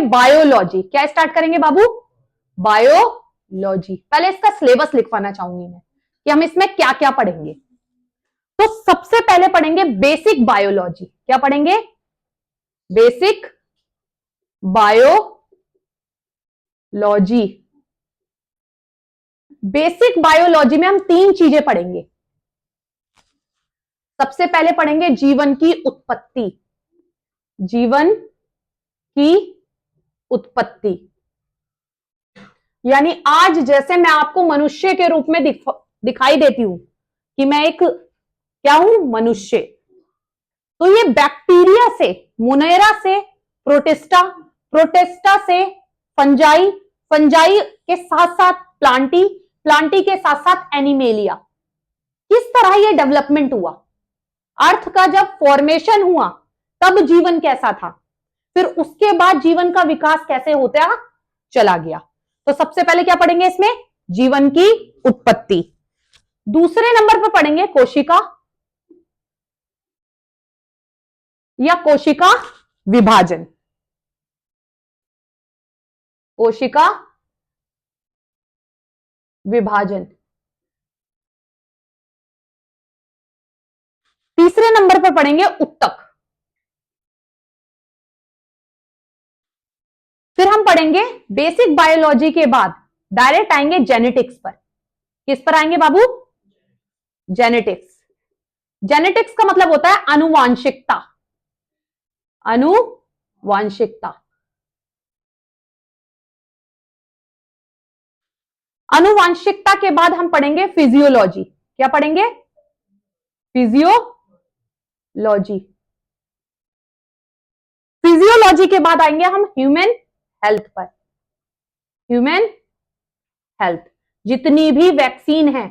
Biology. क्या start करेंगे बाबू? Biology. पहले इसका सिलेबस लिखवाना चाहूंगी मैं कि हम इसमें क्या क्या पढ़ेंगे। तो सबसे पहले पढ़ेंगे बेसिक बायोलॉजी। क्या पढ़ेंगे? Basic biology. बेसिक बायोलॉजी में हम 3 चीजें पढ़ेंगे। सबसे पहले पढ़ेंगे जीवन की उत्पत्ति। जीवन की उत्पत्ति यानी आज जैसे मैं आपको मनुष्य के रूप में दिखाई देती हूं कि मैं एक क्या हूं? मनुष्य। तो ये बैक्टीरिया से, मोनेरा से प्रोटिस्टा, प्रोटिस्टा से फंजाई, फंजाई के साथ साथ प्लांटी, प्लांटी के साथ साथ एनिमेलिया। किस तरह ये डेवलपमेंट हुआ? अर्थ का जब फॉर्मेशन हुआ तब जीवन कैसा था, फिर उसके बाद जीवन का विकास कैसे होता चला गया। तो सबसे पहले क्या पढ़ेंगे इसमें? जीवन की उत्पत्ति। दूसरे नंबर पर पढ़ेंगे कोशिका या कोशिका विभाजन। कोशिका विभाजन। तीसरे नंबर पर पढ़ेंगे उत्तक। फिर हम पढ़ेंगे बेसिक बायोलॉजी के बाद डायरेक्ट आएंगे जेनेटिक्स पर। किस पर आएंगे बाबू? जेनेटिक्स। जेनेटिक्स का मतलब होता है आनुवांशिकता। आनुवांशिकता। आनुवांशिकता के बाद हम पढ़ेंगे फिजियोलॉजी। क्या पढ़ेंगे? फिजियोलॉजी। फिजियोलॉजी के बाद आएंगे हम ह्यूमन हेल्थ पर। ह्यूमन हेल्थ, जितनी भी वैक्सीन है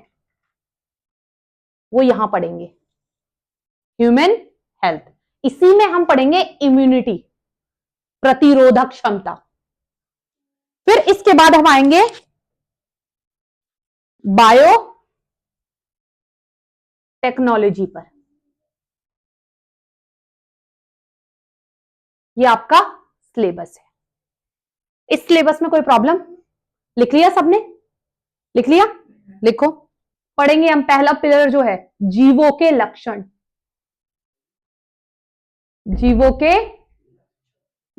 वो यहां पढ़ेंगे। Human health. इसी में हम पढ़ेंगे इम्यूनिटी, प्रतिरोधक क्षमता। फिर इसके बाद हम आएंगे बायो टेक्नोलॉजी पर। ये आपका सिलेबस है। इस सिलेबस में कोई प्रॉब्लम? लिख लिया सबने? लिख लिया? लिखो। पढ़ेंगे हम पहला पिलर जो है जीवों के लक्षण। जीवों के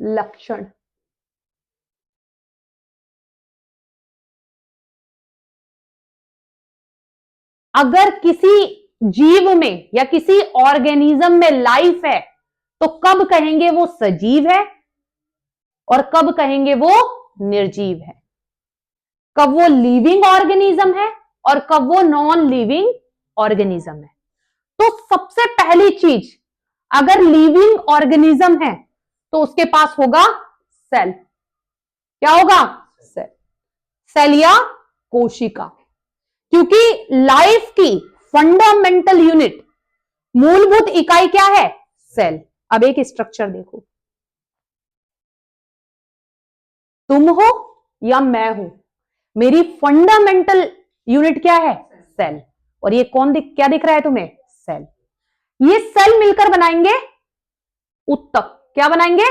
लक्षण। अगर किसी जीव में या किसी ऑर्गेनिज्म में लाइफ है तो कब कहेंगे वो सजीव है और कब कहेंगे वो निर्जीव है। कब वो लिविंग ऑर्गेनिज्म है और कब वो नॉन लिविंग ऑर्गेनिज्म है। तो सबसे पहली चीज, अगर लिविंग ऑर्गेनिज्म है तो उसके पास होगा सेल। क्या होगा? सेल। सेल या कोशिका। क्योंकि लाइफ की फंडामेंटल यूनिट, मूलभूत इकाई क्या है? सेल। अब एक स्ट्रक्चर देखो, तुम हो या मैं हूं, मेरी फंडामेंटल यूनिट क्या है? सेल। और ये क्या दिख रहा है तुम्हें? सेल। ये सेल मिलकर बनाएंगे उत्तक। क्या बनाएंगे?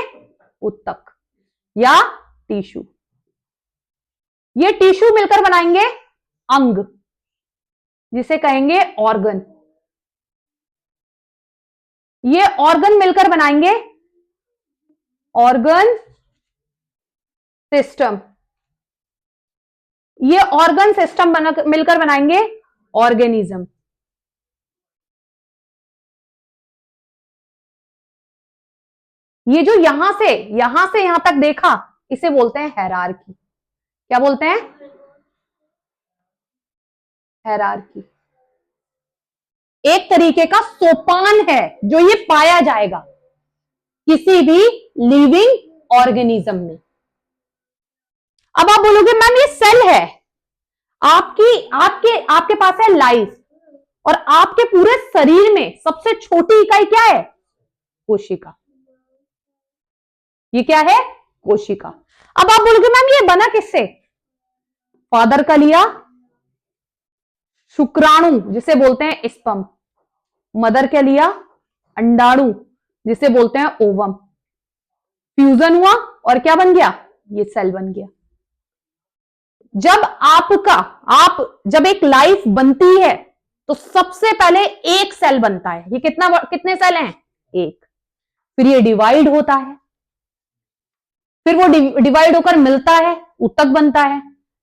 उत्तक या टिश्यू। ये टिश्यू मिलकर बनाएंगे अंग, जिसे कहेंगे ऑर्गन। ये ऑर्गन मिलकर बनाएंगे ऑर्गन सिस्टम। ये ऑर्गन सिस्टम मिलकर बनाएंगे ऑर्गेनिज्म। ये जो यहां से यहां तक देखा, इसे बोलते हैं हायरार्की। क्या बोलते हैं? हायरार्की। एक तरीके का सोपान है जो ये पाया जाएगा किसी भी लिविंग ऑर्गेनिज्म में। अब आप बोलोगे मैम ये सेल है, आपके पास है लाइफ, और आपके पूरे शरीर में सबसे छोटी इकाई क्या है? कोशिका। ये क्या है? कोशिका। अब आप बोलोगे मैम ये बना किससे? फादर का लिया शुक्राणु, जिसे बोलते हैं स्पर्म। मदर क्या लिया? अंडाणु, जिसे बोलते हैं ओवम। फ्यूजन हुआ और क्या बन गया, ये सेल बन गया। जब एक लाइफ बनती है तो सबसे पहले एक सेल बनता है। ये कितने सेल हैं, एक। फिर ये डिवाइड होता है, फिर वो डिवाइड होकर मिलता है, ऊतक बनता है,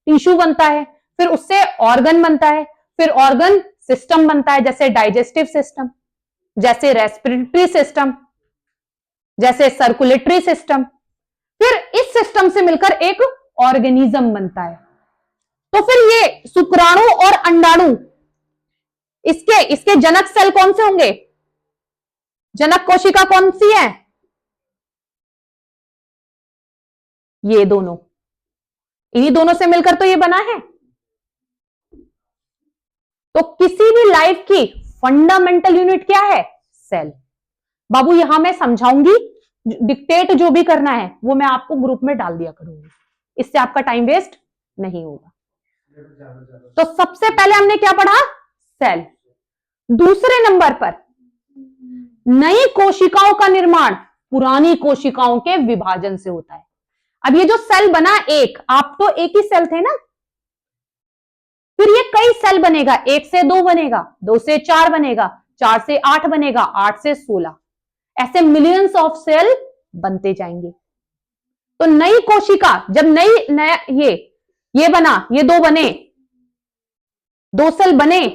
टिश्यू बनता है, फिर उससे ऑर्गन बनता है, फिर ऑर्गन सिस्टम बनता है, जैसे डाइजेस्टिव सिस्टम, जैसे रेस्पिरेटरी सिस्टम, जैसे सर्कुलेटरी सिस्टम। फिर इस सिस्टम से मिलकर एक ऑर्गेनिज्म बनता है। तो फिर ये शुक्राणु और अंडाणु, इसके जनक सेल कौन से होंगे, जनक कोशिका कौन सी है, ये दोनों। इन्हीं दोनों से मिलकर तो ये बना है। तो किसी भी लाइफ की फंडामेंटल यूनिट क्या है, सेल। बाबू यहां मैं समझाऊंगी, डिक्टेट जो भी करना है वो मैं आपको ग्रुप में डाल दिया करूंगी, इससे आपका टाइम वेस्ट नहीं होगा। तो सबसे पहले हमने क्या पढ़ा, सेल। दूसरे नंबर पर नई कोशिकाओं का निर्माण पुरानी कोशिकाओं के विभाजन से होता है। अब ये जो सेल बना एक, आप तो एक ही सेल थे ना, फिर ये कई सेल बनेगा, 1 से 2 बनेगा, 2 से 4 बनेगा, 4 से 8 बनेगा, 8 से 16, ऐसे मिलियंस ऑफ सेल बनते जाएंगे। तो नई कोशिका जब नया ये बना, ये 2 बने, 2 सेल बने,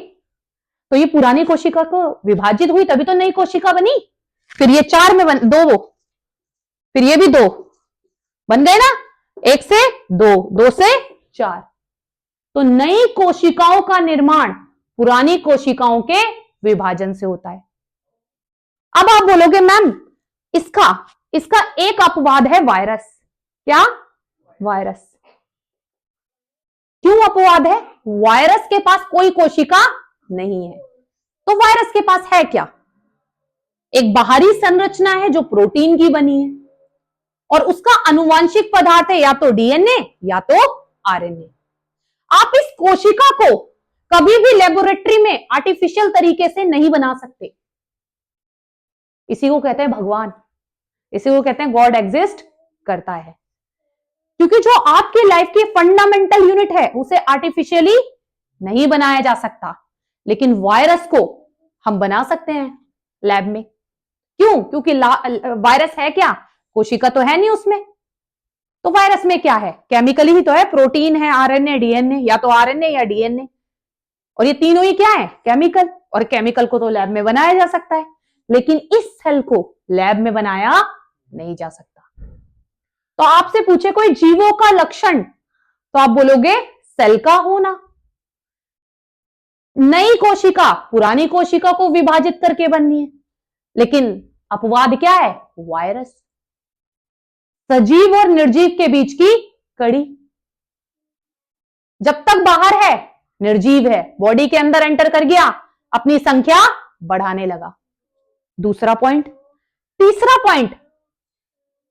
तो ये पुरानी कोशिका को विभाजित हुई, तभी तो नई कोशिका बनी। फिर ये 4 में 2, फिर ये भी 2 बन गए ना, 1 से 2, 2 से 4। तो नई कोशिकाओं का निर्माण पुरानी कोशिकाओं के विभाजन से होता है। अब आप बोलोगे मैम इसका एक अपवाद है वायरस। क्या, वायरस। क्यों अपवाद है, वायरस के पास कोई कोशिका नहीं है। तो वायरस के पास है क्या, एक बाहरी संरचना है जो प्रोटीन की बनी है, और उसका अनुवांशिक पदार्थ है या तो डीएनए या तो आरएनए। आप इस कोशिका को कभी भी लेबोरेटरी में आर्टिफिशियल तरीके से नहीं बना सकते। इसी को कहते हैं भगवान, इसी को कहते हैं गॉड एग्जिस्ट करता है। क्योंकि जो आपकी लाइफ की फंडामेंटल यूनिट है उसे आर्टिफिशियली नहीं बनाया जा सकता, लेकिन वायरस को हम बना सकते हैं लैब में। क्यों, क्योंकि वायरस है क्या, कोशिका तो है नहीं उसमें। तो वायरस में क्या है, केमिकली ही तो है, प्रोटीन है, आरएनए, डीएनए, या तो आरएनए या डीएनए, और ये तीनों ही क्या है, केमिकल। और केमिकल को तो लैब में बनाया जा सकता है, लेकिन इस सेल को लैब में बनाया नहीं जा सकता। तो आपसे पूछे कोई जीवों का लक्षण, तो आप बोलोगे सेल का होना। नई कोशिका पुरानी कोशिका को विभाजित करके बननी है, लेकिन अपवाद क्या है, वायरस। सजीव और निर्जीव के बीच की कड़ी, जब तक बाहर है निर्जीव है, बॉडी के अंदर एंटर कर गया अपनी संख्या बढ़ाने लगा। दूसरा पॉइंट। तीसरा पॉइंट,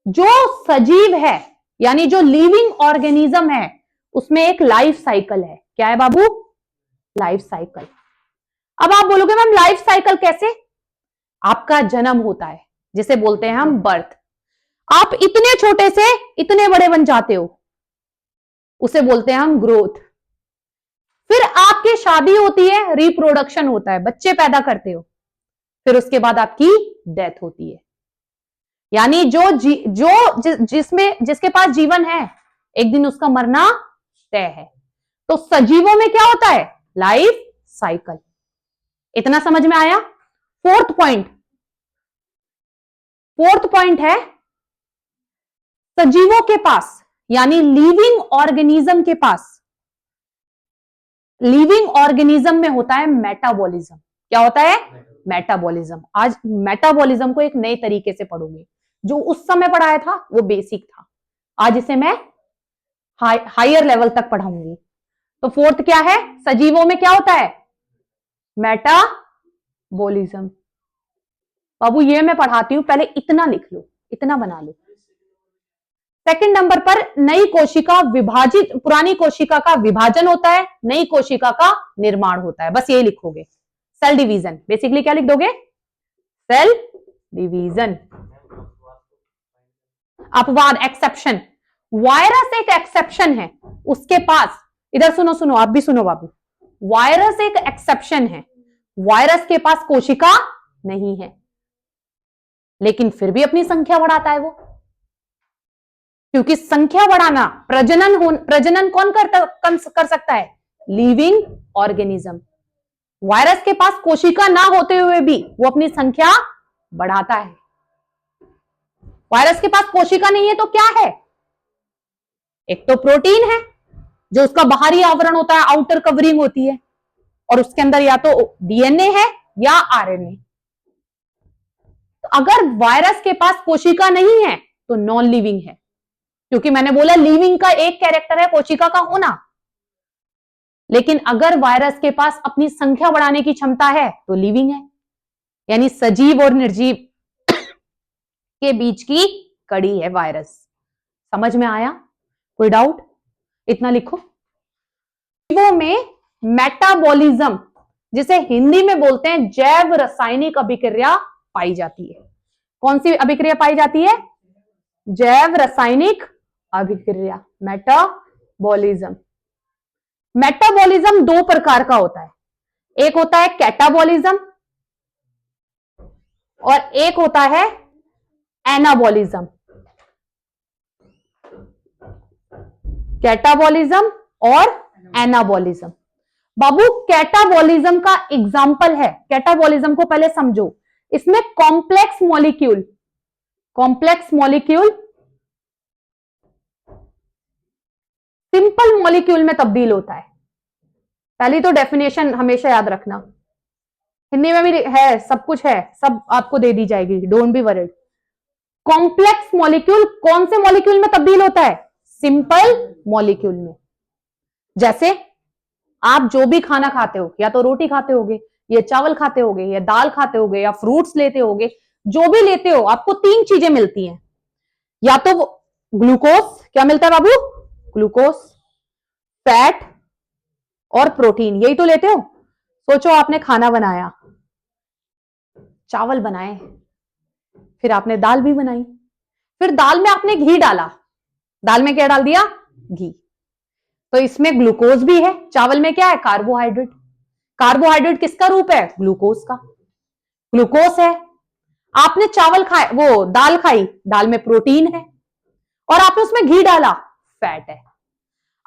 जो सजीव है यानी जो लिविंग ऑर्गेनिज्म है उसमें एक लाइफ साइकिल है। क्या है बाबू, लाइफ साइकिल। अब आप बोलोगे मैम लाइफ साइकिल कैसे, आपका जन्म होता है जिसे बोलते हैं हम बर्थ, आप इतने छोटे से इतने बड़े बन जाते हो, उसे बोलते हैं हम ग्रोथ। फिर आपकी शादी होती है, रिप्रोडक्शन होता है, बच्चे पैदा करते हो, फिर उसके बाद आपकी डेथ होती है। यानी जिसके पास जीवन है एक दिन उसका मरना तय है। तो सजीवों में क्या होता है, लाइफ साइकिल। इतना समझ में आया। फोर्थ पॉइंट है, सजीवों के पास यानी लिविंग ऑर्गेनिज्म के पास, लिविंग ऑर्गेनिज्म में होता है मेटाबॉलिज्म। क्या होता है, मेटाबॉलिज्म। आज मेटाबॉलिज्म को एक नए तरीके से पढ़ोगे, जो उस समय पढ़ाया था वो बेसिक था, आज इसे मैं हायर लेवल तक पढ़ाऊंगी। तो फोर्थ क्या है, सजीवों में क्या होता है, मेटाबॉलिज्म। बाबू ये मैं पढ़ाती हूं, पहले इतना लिख लो, इतना बना लो। सेकंड नंबर पर नई कोशिका विभाजित, पुरानी कोशिका का विभाजन होता है, नई कोशिका का निर्माण होता है, बस यही लिखोगे। सेल डिवीजन, बेसिकली क्या लिख दोगे, सेल डिवीजन। अपवाद, एक्सेप्शन। वायरस एक एक्सेप्शन है, उसके पास, इधर सुनो सुनो, आप भी सुनो बाबू, वायरस एक एक्सेप्शन है, वायरस के पास कोशिका नहीं है, लेकिन फिर भी अपनी संख्या बढ़ाता है वो, क्योंकि संख्या बढ़ाना, प्रजनन कौन कर सकता है? Living organism. वायरस के पास कोशिका ना होते हुए भी वो अपनी संख्या बढ़ाता है। वायरस के पास कोशिका नहीं है तो क्या है? एक तो प्रोटीन है जो उसका बाहरी आवरण होता है, आउटर कवरिंग होती है, और उसके अंदर या तो डीएनए है या आरएनए। तो अगर वायरस के पास कोशिका नहीं है तो नॉन लिविंग है, क्योंकि मैंने बोला लिविंग का एक कैरेक्टर है कोशिका का होना। लेकिन अगर वायरस के पास अपनी संख्या बढ़ाने की क्षमता है तो लिविंग है, यानी सजीव और निर्जीव के बीच की कड़ी है वायरस। समझ में आया? कोई डाउट? इतना लिखो। जीवों में मेटाबॉलिज्म, जिसे हिंदी में बोलते हैं जैव रासायनिक अभिक्रिया, पाई जाती है। कौन सी अभिक्रिया पाई जाती है? जैव रासायनिक अभिक्रिया, मेटाबॉलिज्म। मेटाबॉलिज्म दो प्रकार का होता है, एक होता है कैटाबॉलिज्म और एक होता है एनाबॉलिज्म। कैटाबॉलिज्म और एनाबॉलिज्म। बाबू कैटाबॉलिज्म का एग्जाम्पल है, कैटाबॉलिज्म को पहले समझो, इसमें कॉम्प्लेक्स मॉलिक्यूल सिंपल मॉलिक्यूल में तब्दील होता है। पहली तो डेफिनेशन हमेशा याद रखना, हिंदी में भी है, सब कुछ है, सब आपको दे दी जाएगी, don't be worried. Complex molecule कौन से मॉलिक्यूल में तब्दील होता है? सिंपल मॉलिक्यूल में। जैसे आप जो भी खाना खाते हो, या तो रोटी खाते होगे, या चावल खाते होगे, या दाल खाते होगे, या फ्रूट्स लेते होगे, जो भी लेते हो आपको तीन चीजें मिलती हैं, या तो ग्लूकोज, क्या मिलता है बाबू? ग्लूकोज, फैट और प्रोटीन, यही तो लेते हो। सोचो आपने खाना बनाया, चावल बनाए, फिर आपने दाल भी बनाई, फिर दाल में आपने घी डाला, दाल में क्या डाल दिया? घी। तो इसमें ग्लूकोज भी है, चावल में क्या है? कार्बोहाइड्रेट। कार्बोहाइड्रेट किसका रूप है? ग्लूकोज का। ग्लूकोज है। आपने चावल खाए, वो दाल खाई, दाल में प्रोटीन है, और आपने उसमें घी डाला, फैट है।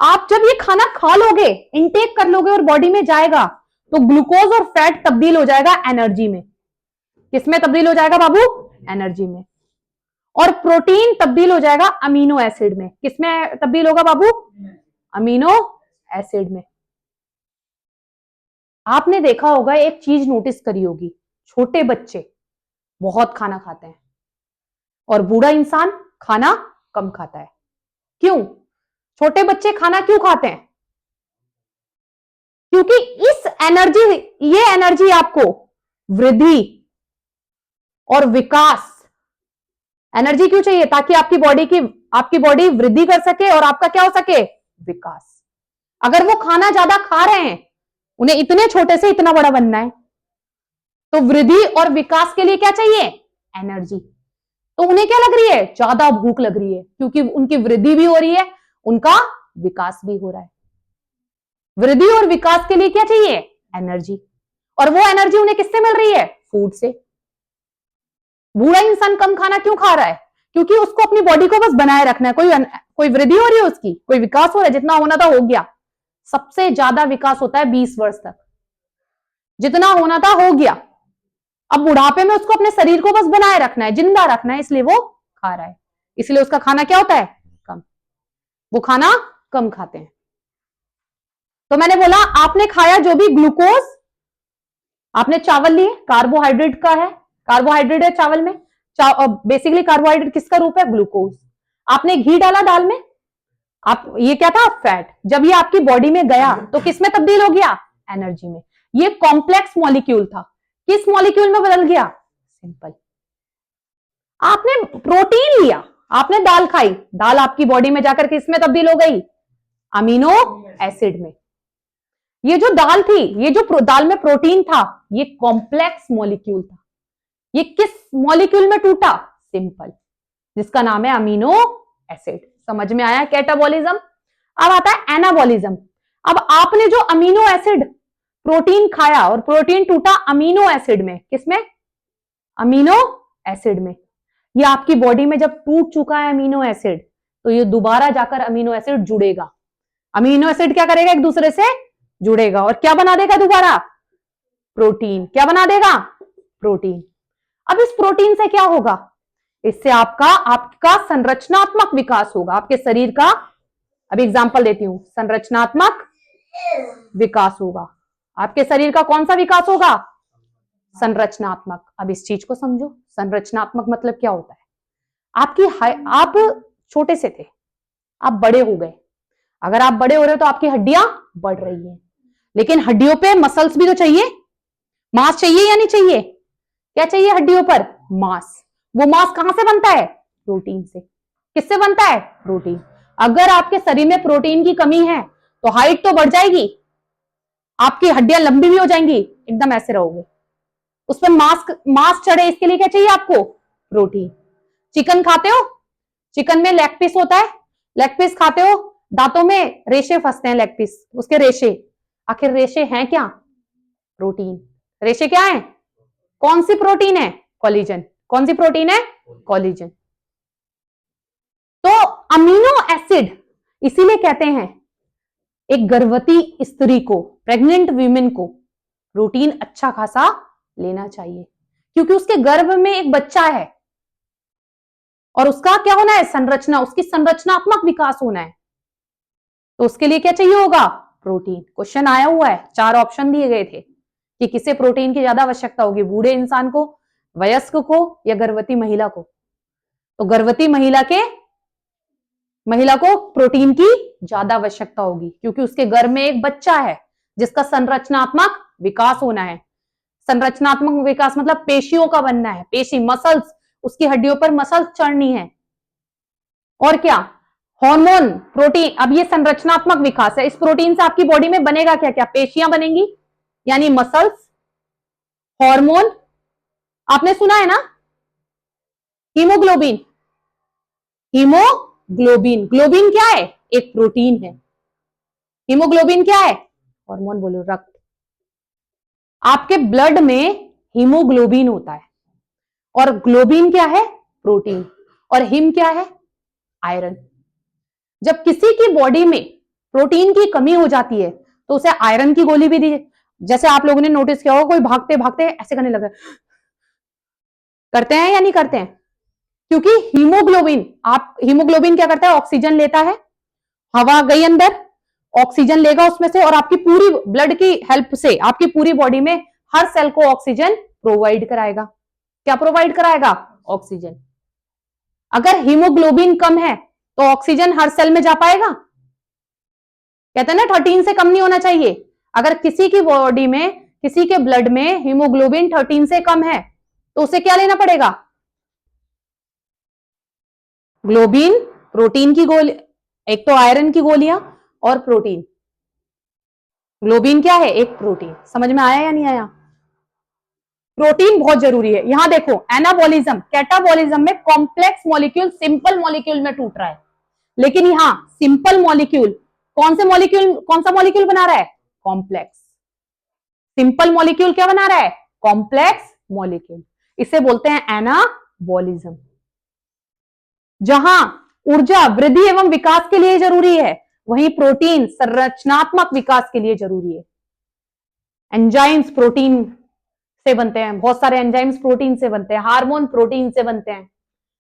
आप जब ये खाना खा लोगे, इनटेक कर लोगे और बॉडी में जाएगा, तो ग्लूकोज और फैट तब्दील हो जाएगा एनर्जी में। किसमें तब्दील हो जाएगा बाबू? एनर्जी में। और प्रोटीन तब्दील हो जाएगा अमीनो एसिड में। किसमें तब्दील होगा बाबू? अमीनो एसिड में। आपने देखा होगा, एक चीज नोटिस करी होगी, छोटे बच्चे बहुत खाना खाते हैं और बूढ़ा इंसान खाना कम खाता है। क्यों? छोटे बच्चे खाना क्यों खाते हैं? क्योंकि ये एनर्जी आपको वृद्धि और विकास, एनर्जी क्यों चाहिए? ताकि आपकी बॉडी वृद्धि कर सके और आपका क्या हो सके? विकास। अगर वो खाना ज्यादा खा रहे हैं, उन्हें इतने छोटे से इतना बड़ा बनना है, तो वृद्धि और विकास के लिए क्या चाहिए? एनर्जी। तो उन्हें क्या लग रही है? ज्यादा भूख लग रही है, क्योंकि उनकी वृद्धि भी हो रही है, उनका विकास भी हो रहा है। वृद्धि और विकास के लिए क्या चाहिए? एनर्जी। और वो एनर्जी उन्हें किससे मिल रही है? फूड से। बूढ़ा इंसान कम खाना क्यों खा रहा है? क्योंकि उसको अपनी बॉडी को बस बनाए रखना है। कोई वृद्धि हो रही है उसकी, कोई विकास हो रहा है? जितना होना था हो गया। सबसे ज्यादा विकास होता है 20 वर्ष तक, जितना होना था हो गया। अब बुढ़ापे में उसको अपने शरीर को बस बनाए रखना है, जिंदा रखना है, इसलिए वो खा रहा है। इसलिए उसका खाना क्या होता है? कम। वो खाना कम खाते हैं। तो मैंने बोला, आपने खाया जो भी ग्लूकोज, आपने चावल लिए, कार्बोहाइड्रेट का है, कार्बोहाइड्रेट है चावल में। बेसिकली कार्बोहाइड्रेट किसका रूप है? ग्लूकोज। आपने घी डाला दाल में, ये क्या था? फैट। जब ये आपकी बॉडी में गया तो किस में तब्दील हो गया? एनर्जी में। ये कॉम्प्लेक्स मॉलिक्यूल था, किस मॉलिक्यूल में बदल गया? सिंपल। आपने प्रोटीन लिया, आपने दाल खाई, दाल आपकी बॉडी में जाकर किस में तब्दील हो गई? अमीनो एसिड में। ये जो दाल थी, ये जो दाल में प्रोटीन था, ये कॉम्प्लेक्स मॉलिक्यूल था। ये किस मॉलिक्यूल में टूटा? सिंपल। जिसका नाम है अमीनो एसिड। समझ में आया कैटाबॉलिज्म। अब आता है एनाबॉलिज्म। अब आपने जो अमीनो एसिड प्रोटीन खाया और प्रोटीन टूटा अमीनो एसिड में, किसमें? अमीनो एसिड में। ये आपकी बॉडी में जब टूट चुका है अमीनो एसिड, तो ये दोबारा जाकर अमीनो एसिड जुड़ेगा। अमीनो एसिड क्या करेगा? एक दूसरे से जुड़ेगा और क्या बना देगा दोबारा? प्रोटीन। क्या बना देगा? प्रोटीन। अब इस प्रोटीन से क्या होगा? इससे आपका संरचनात्मक विकास होगा, आपके शरीर का। अब एग्जांपल देती हूं, संरचनात्मक विकास होगा। आपके शरीर का कौन सा विकास होगा? संरचनात्मक। अब इस चीज को समझो, संरचनात्मक मतलब क्या होता है? आप छोटे से थे, आप बड़े हो गए। अगर आप बड़े हो रहे हो तो आपकी हड्डियां बढ़ रही हैं, लेकिन हड्डियों पे मसल्स भी तो चाहिए, मांस चाहिए या नहीं चाहिए? क्या चाहिए हड्डियों पर? मांस। वो मांस कहां से बनता है? प्रोटीन से। किससे बनता है? प्रोटीन। अगर आपके शरीर में प्रोटीन की कमी है तो हाइट तो बढ़ जाएगी, आपकी हड्डियां लंबी भी हो जाएंगी, एकदम ऐसे रहोगे। उस पर मांस चढ़े, इसके लिए क्या चाहिए आपको? प्रोटीन। चिकन खाते हो, चिकन में लेग पीस होता है, लेग पीस खाते हो, दांतों में रेशे फंसते हैं, लेग पीस उसके रेशे। आखिर रेशे हैं क्या? प्रोटीन। रेशे क्या है? कौन सी प्रोटीन है? कोलेजन। कौन सी प्रोटीन है? कोलेजन। तो अमीनो एसिड इसीलिए कहते हैं एक गर्भवती स्त्री को, प्रेग्नेंट वीमेन को प्रोटीन अच्छा खासा लेना चाहिए, क्योंकि उसके गर्भ में एक बच्चा है और उसका क्या होना है? संरचना, उसकी संरचनात्मक विकास होना है। तो उसके लिए क्या चाहिए होगा? प्रोटीन। क्वेश्चन आया हुआ है, 4 ऑप्शन दिए गए थे कि किसे प्रोटीन की ज्यादा आवश्यकता होगी, बूढ़े इंसान को, वयस्क को, या गर्भवती महिला को। तो गर्भवती महिला को प्रोटीन की ज्यादा आवश्यकता होगी, क्योंकि उसके गर्भ में एक बच्चा है जिसका संरचनात्मक विकास होना है। संरचनात्मक विकास मतलब पेशियों का बनना है, पेशी, मसल्स, उसकी हड्डियों पर मसल्स चढ़नी है। और क्या? Hormone, protein. अब ये संरचनात्मक विकास है, इस प्रोटीन से आपकी बॉडी में बनेगा क्या क्या? पेशियां बनेंगी, यानी मसल्स, हार्मोन। आपने सुना है ना हीमोग्लोबिन? हीमोग्लोबिन, ग्लोबिन क्या है? एक प्रोटीन है। हीमोग्लोबिन क्या है? हार्मोन बोलो, रक्त। आपके ब्लड में हीमोग्लोबिन होता है और ग्लोबिन क्या है? प्रोटीन। और हिम क्या है? आयरन। जब किसी की बॉडी में प्रोटीन की कमी हो जाती है तो उसे आयरन की गोली भी दी। जैसे आप लोगों ने नोटिस किया होगा, कोई भागते भागते ऐसे करने लगा, करते हैं या नहीं करते हैं? क्योंकि हीमोग्लोबिन क्या करता है? ऑक्सीजन लेता है, हवा गई अंदर, ऑक्सीजन लेगा उसमें से, और आपकी पूरी ब्लड की हेल्प से आपकी पूरी बॉडी में हर सेल को ऑक्सीजन प्रोवाइड कराएगा। क्या प्रोवाइड कराएगा? ऑक्सीजन। अगर हीमोग्लोबिन कम है तो ऑक्सीजन हर सेल में जा पाएगा? कहते हैं ना 13 से कम नहीं होना चाहिए। अगर किसी की बॉडी में, किसी के ब्लड में हीमोग्लोबिन 13 से कम है तो उसे क्या लेना पड़ेगा? ग्लोबिन, प्रोटीन की गोली, एक तो आयरन की गोलियां और प्रोटीन। ग्लोबिन क्या है? एक प्रोटीन। समझ में आया या नहीं आया? प्रोटीन बहुत जरूरी है। यहां देखो, एनाबॉलिज्म, कैटाबॉलिज्म में कॉम्प्लेक्स मॉलिक्यूल सिंपल मॉलिक्यूल में टूट रहा है, लेकिन यहां सिंपल मॉलिक्यूल कौन सा मॉलिक्यूल बना रहा है? कॉम्प्लेक्स। सिंपल मॉलिक्यूल क्या बना रहा है? Complex molecule. इसे बोलते हैं एनाबॉलिज्म। जहां ऊर्जा वृद्धि एवं विकास के लिए जरूरी है, वहीं प्रोटीन संरचनात्मक विकास के लिए जरूरी है। एंजाइम्स प्रोटीन से बनते हैं, बहुत सारे एंजाइम्स प्रोटीन से बनते हैं, हार्मोन प्रोटीन से बनते हैं।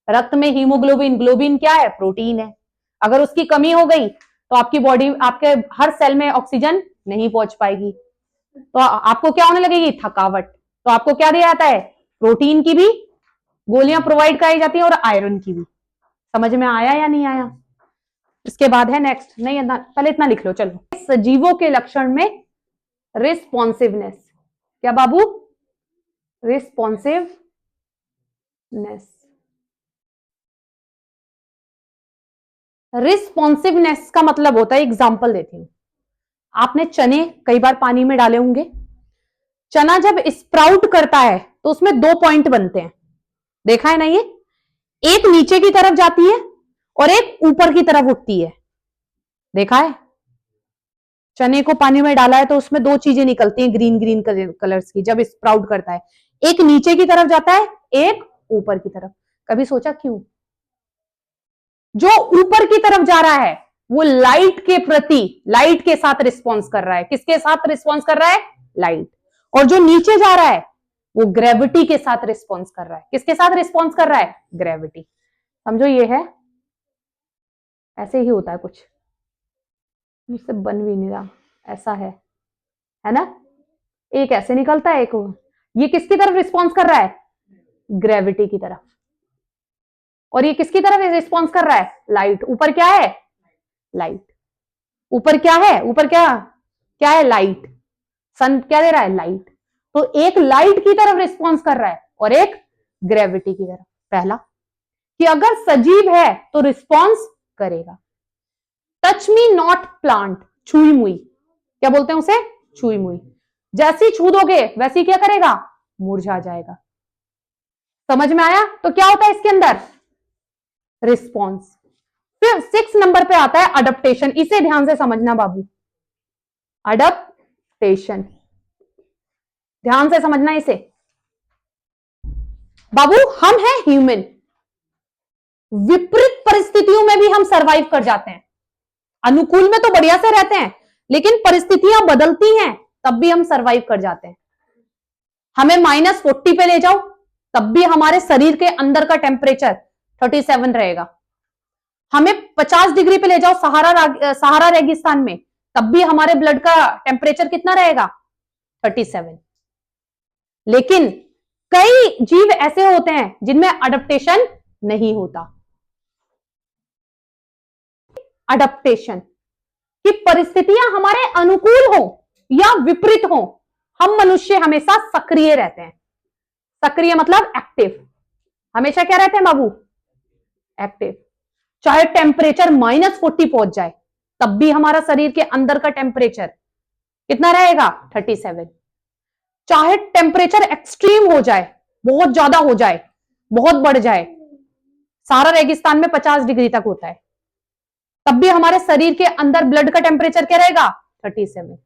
रक्त में हीमोग्लोबिन, ग्लोबिन क्या है? प्रोटीन है। अगर उसकी कमी हो गई तो आपकी बॉडी, आपके हर सेल में ऑक्सीजन नहीं पहुंच पाएगी, तो आपको क्या होने लगेगी? थकावट। तो आपको क्या दिया जाता है? प्रोटीन की भी गोलियां प्रोवाइड कराई जाती है और आयरन की भी। समझ में आया या नहीं आया? इसके बाद है नेक्स्ट, नहीं पहले इतना लिख लो चलो। सजीवों के लक्षण में रिस्पॉन्सिवनेस। क्या बाबू? रिस्पॉन्सिवनेस। रिस्पॉन्सिवनेस का मतलब होता है, एग्जाम्पल देती हूं। आपने चने कई बार पानी में डाले होंगे। चना जब स्प्राउट करता है तो उसमें 2 पॉइंट बनते हैं, देखा है ना? ये एक नीचे की तरफ जाती है और एक ऊपर की तरफ उठती है। देखा है? चने को पानी में डाला है तो उसमें दो चीजें निकलती हैं ग्रीन ग्रीन कलर्स की जब स्प्राउट करता है। एक नीचे की तरफ जाता है, एक ऊपर की तरफ। कभी सोचा क्यों? जो ऊपर की तरफ जा रहा है वो लाइट के प्रति, लाइट के साथ रिस्पॉन्स कर रहा है। किसके साथ रिस्पॉन्स कर रहा है? लाइट। और जो नीचे जा रहा है वो ग्रेविटी के साथ रिस्पॉन्स कर रहा है। किसके साथ रिस्पॉन्स कर रहा है? ग्रेविटी। समझो ये है, ऐसे ही होता है कुछ, मुझसे बन भी नहीं रहा, ऐसा है ना? एक ऐसे निकलता है, एक ये किसकी तरफ रिस्पॉन्स कर रहा है? ग्रेविटी की तरफ। और ये किसकी तरफ रिस्पॉन्स कर रहा है? लाइट। ऊपर क्या है? लाइट। ऊपर क्या है? ऊपर क्या क्या है? लाइट। सन क्या दे रहा है? लाइट। तो एक लाइट की तरफ रिस्पॉन्स कर रहा है और एक ग्रेविटी की तरफ। पहला कि अगर सजीव है तो रिस्पॉन्स करेगा। टच मी नॉट प्लांट, छुई मुई, क्या बोलते हैं उसे? छुई मुई। जैसी छू दोगे वैसी क्या करेगा? मुरझा जाएगा। समझ में आया? तो क्या होता है इसके अंदर? रिस्पॉन्स। फिर 6 नंबर पे आता है अडप्टेशन। इसे ध्यान से समझना बाबू, अडप्टेशन, ध्यान से समझना इसे बाबू। हम हैं ह्यूमन, विपरीत परिस्थितियों में भी हम सरवाइव कर जाते हैं। अनुकूल में तो बढ़िया से रहते हैं, लेकिन परिस्थितियां बदलती हैं तब भी हम सरवाइव कर जाते हैं। हमें -40 पे ले जाओ तब भी हमारे शरीर के अंदर का टेम्परेचर 37 रहेगा। हमें 50 डिग्री पे ले जाओ सहारा रेगिस्तान में, तब भी हमारे ब्लड का टेम्परेचर कितना रहेगा? 37। लेकिन कई जीव ऐसे होते हैं जिनमें अडप्टेशन नहीं होता। अडप्टेशन कि परिस्थितियां हमारे अनुकूल हो या विपरीत हो, हम मनुष्य हमेशा सक्रिय रहते हैं। सक्रिय मतलब एक्टिव। हमेशा क्या रहते हैं बाबू? एक्टिव। चाहे टेम्परेचर -40 पहुंच जाए तब भी हमारा शरीर के अंदर का टेम्परेचर कितना रहेगा? 37। चाहे टेम्परेचर एक्सट्रीम हो जाए, बहुत ज्यादा हो जाए, बहुत बढ़ जाए, सारा रेगिस्तान में 50 डिग्री तक होता है, तब भी हमारे शरीर के अंदर ब्लड का टेम्परेचर क्या रहेगा? 37।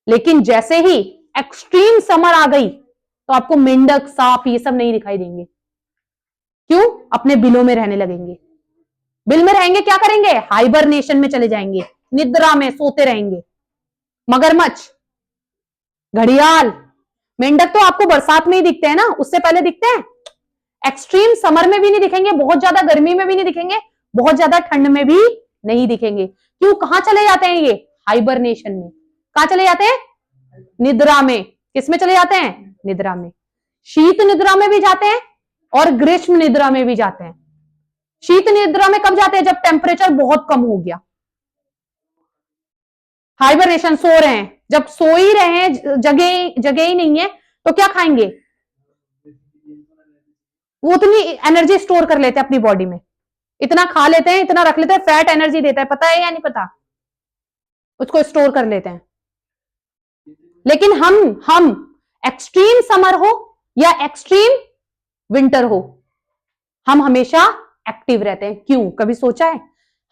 लेकिन जैसे ही एक्सट्रीम समर आ गई तो आपको मेंढक, सांप ये सब नहीं दिखाई देंगे। क्यों? अपने बिलों में रहने लगेंगे। बिल में रहेंगे, क्या करेंगे? हाइबरनेशन में चले जाएंगे, निद्रा में सोते रहेंगे। मगरमच्छ, घड़ियाल, मेंढक तो आपको बरसात में ही दिखते हैं ना, उससे पहले दिखते हैं? एक्सट्रीम समर में भी नहीं दिखेंगे, बहुत ज्यादा गर्मी में भी नहीं दिखेंगे, बहुत ज्यादा ठंड में भी नहीं दिखेंगे। क्यों? कहां चले जाते हैं ये? हाइबरनेशन में। कहां चले जाते हैं? निद्रा में। किसमें चले जाते हैं? निद्रा में। शीत निद्रा में भी जाते हैं और ग्रीष्म निद्रा में भी जाते हैं। शीत निद्रा में कब जाते हैं? जब टेम्परेचर बहुत कम हो गया। हाइबरनेशन, सो रहे हैं, जब सो ही रहे हैं, जगह ही नहीं है, तो क्या खाएंगे? वो उतनी एनर्जी स्टोर कर लेते हैं अपनी बॉडी में, इतना खा लेते हैं, इतना रख लेते हैं, फैट एनर्जी देता है, पता है या नहीं पता? उसको स्टोर कर लेते हैं। लेकिन हम एक्सट्रीम समर हो या एक्सट्रीम विंटर हो, हम हमेशा एक्टिव रहते हैं। क्यों? कभी सोचा है?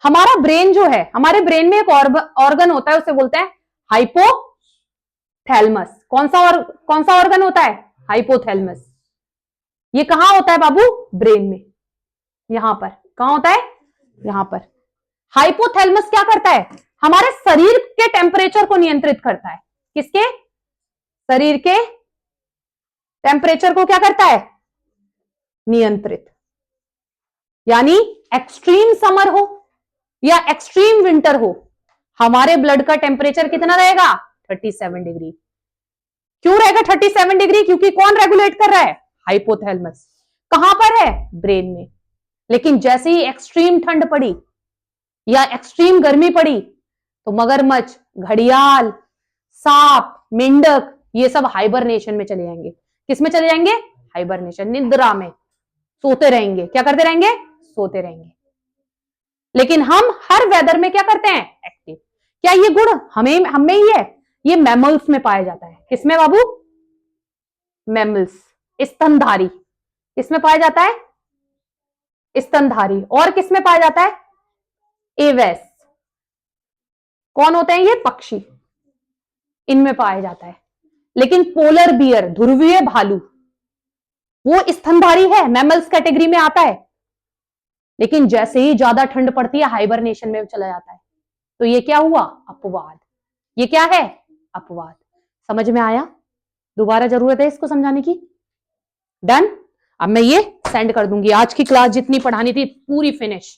हमारा ब्रेन जो है, हमारे ब्रेन में एक ऑर्गन होता है, उसे बोलते हैं हाइपोथैलेमस। कौन सा ऑर्गन होता है? हाइपोथैलेमस। ये कहां होता है बाबू? ब्रेन में। यहां पर। कहां होता है? यहां पर। हाइपोथैलेमस क्या करता है? हमारे शरीर के टेम्परेचर को नियंत्रित करता है। किसके? शरीर के टेम्परेचर को क्या करता है? नियंत्रित। यानी एक्सट्रीम समर हो या एक्सट्रीम विंटर हो, हमारे ब्लड का टेम्परेचर कितना रहेगा? 37 डिग्री। क्यों रहेगा 37 डिग्री? क्योंकि कौन रेगुलेट कर रहा है? हाइपोथैलेमस। कहां पर है? ब्रेन में। लेकिन जैसे ही एक्सट्रीम ठंड पड़ी या एक्सट्रीम गर्मी पड़ी तो मगरमच्छ, घड़ियाल, सांप, मेंढक ये सब हाइबरनेशन में चले जाएंगे। किस में चले जाएंगे? हाइबरनेशन, निद्रा में, सोते रहेंगे। क्या करते रहेंगे? सोते रहेंगे। लेकिन हम हर वेदर में क्या करते हैं? एक्टिव। क्या ये गुण हमें ही है? ये मैमल्स में पाया जाता है। किसमें बाबू? मैमल्स, स्तनधारी। किसमें पाया जाता है? स्तनधारी। और किस में पाया जाता है? एवेस। कौन होते हैं ये? पक्षी, इनमें पाया जाता है। लेकिन पोलर बियर, ध्रुवीय भालू, वो स्तनधारी है, मैमल्स कैटेगरी में आता है, लेकिन जैसे ही ज्यादा ठंड पड़ती है हाइबरनेशन में चला जाता है। तो ये क्या हुआ? अपवाद। ये क्या है? अपवाद। समझ में आया? दोबारा जरूरत है इसको समझाने की? डन। अब मैं ये सेंड कर दूंगी। आज की क्लास जितनी पढ़ानी थी पूरी फिनिश।